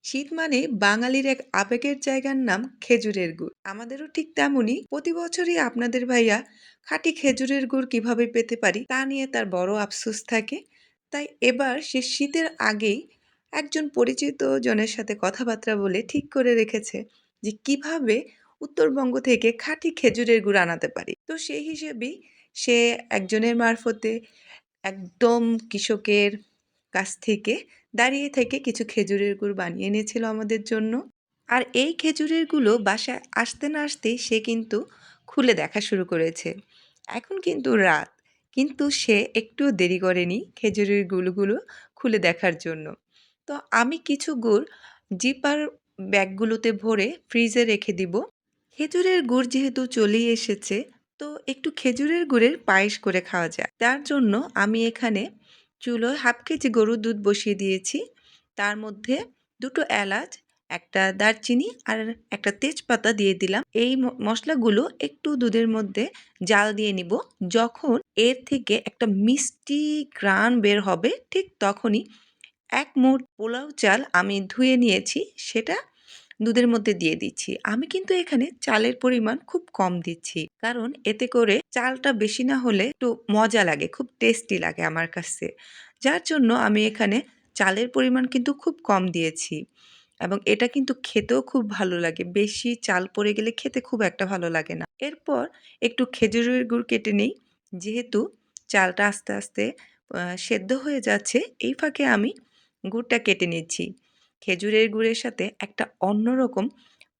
শীত মানে বাঙালির এক আবেগের জায়গার নাম খেজুরের গুড়। আমাদেরও ঠিক তেমনই প্রতি বছরই আপনাদের ভাইয়া খাঁটি খেজুরের গুড় কিভাবে পেতে পারি তা নিয়ে তার বড় আফসোস থাকে। তাই এবার সে শীতের আগেই একজন পরিচিত জনের সাথে কথাবার্তা বলে ঠিক করে রেখেছে যে কিভাবে উত্তরবঙ্গ থেকে খাঁটি খেজুরের গুড় আনাতে পারি। তো সেই হিসেবেই সে একজনের মারফতে একদম কৃষকের কাছ থেকে দাঁড়িয়ে থেকে কিছু খেজুরের গুড় বানিয়ে এনেছিল আমাদের জন্য। আর এই খেজুরের গুলো বাসায় আসতে না আসতেই সে কিন্তু খুলে দেখা শুরু করেছে। এখন কিন্তু রাত, কিন্তু সে একটুও দেরি করেনি খেজুরের গুড়গুলো খুলে দেখার জন্য। তো আমি কিছু গুড় জিপার ব্যাগগুলোতে ভরে ফ্রিজে রেখে দিব। খেজুরের গুড় যেহেতু চলেই এসেছে, তো একটু খেজুরের গুড়ের পায়েস করে খাওয়া যায়। তার জন্য আমি এখানে চুলোয় 1/2 কেজি গরুর দুধ বসিয়ে দিয়েছি। তার মধ্যে 2 টো এলাচ, একটা দারচিনি আর একটা তেজপাতা দিয়ে দিলাম। এই মশলাগুলো একটু দুধের মধ্যে জাল দিয়ে নিব। যখন এর থেকে একটা মিষ্টি ঘ্রাণ বের হবে, ঠিক তখনই ১ মুঠ পোলাও চাল আমি ধুয়ে নিয়েছি, সেটা দুধের মধ্যে দিয়ে দিচ্ছি। আমি কিন্তু এখানে চালের পরিমাণ খুব কম দিচ্ছি। কারণ এতে করে চালটা বেশি না হলে একটু মজা লাগে, খুব টেস্টি লাগে আমার কাছে। যার জন্য আমি এখানে চালের পরিমাণ কিন্তু খুব কম দিয়েছি এবং এটা কিন্তু খেতেও খুব ভালো লাগে। বেশি চাল পড়ে গেলে খেতে খুব একটা ভালো লাগে না। এরপর একটু খেজুরের গুড় কেটে নেই। যেহেতু চালটা আস্তে, আস্তে সেদ্ধ হয়ে যাচ্ছে, এই ফাঁকে আমি গুড়টা কেটে নিচ্ছি। খেজুরের গুড়ের সাথে একটা অন্যরকম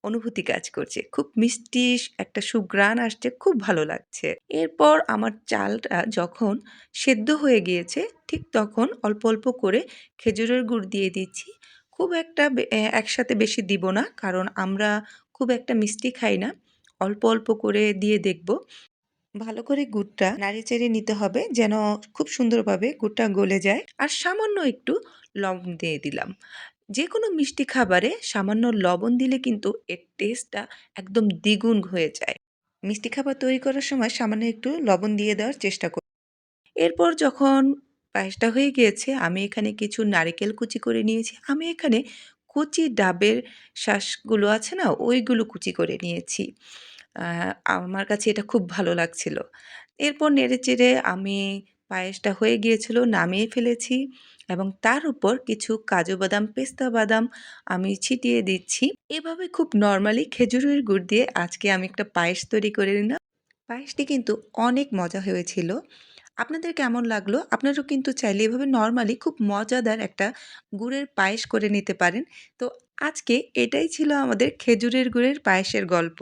অনুভূতি কাজ করছে। খুব মিষ্টি একটা সুঘ্রাণ আসছে, খুব ভালো লাগছে। এরপর আমার চালটা যখন সেদ্ধ হয়ে গিয়েছে, ঠিক তখন অল্প, অল্প করে খেজুরের গুড় দিয়ে দিচ্ছি। খুব একটা একসাথে বেশি দিব না, কারণ আমরা খুব একটা মিষ্টি খাই না। অল্প, অল্প করে দিয়ে দেখব। ভালো করে গুড়টা নাড়িচাড়িয়ে নিতে হবে যেন খুব সুন্দরভাবে গুড়টা গলে যায়। আর সামান্য একটু লবণ দিয়ে দিলাম। যেকোনো মিষ্টি খাবারে সামান্য লবণ দিলে কিন্তু এর টেস্টটা একদম দ্বিগুণ হয়ে যায়। মিষ্টি খাবার তৈরি করার সময় সামান্য একটু লবণ দিয়ে দেওয়ার চেষ্টা করি। এরপর যখন পায়েসটা হয়ে গিয়েছে, আমি এখানে কিছু নারিকেল কুচি করে নিয়েছি। আমি এখানে কচি ডাবের শাঁসগুলো আছে না? ওইগুলো কুচি করে নিয়েছি। আ আমার কাছে এটা খুব ভালো লাগছিল। এরপর নেড়েচেড়ে আমি পায়েসটা হয়ে গিয়েছিল, নামিয়ে ফেলেছি এবং তার উপর কিছু কাজু বাদাম, পেস্তা বাদাম আমি ছিটিয়ে দিচ্ছি। এভাবে খুব নরমালি খেজুরের গুড় দিয়ে আজকে আমি একটা পায়েস তৈরি করে নিলাম। পায়েসটি কিন্তু অনেক মজা হয়েছিল। আপনাদের কেমন লাগলো? আপনারাও কিন্তু চাইলে এভাবে নরমালি খুব মজাদার একটা গুড়ের পায়েস করে নিতে পারেন। তো আজকে এটাই ছিল আমাদের খেজুরের গুড়ের পায়েসের গল্প।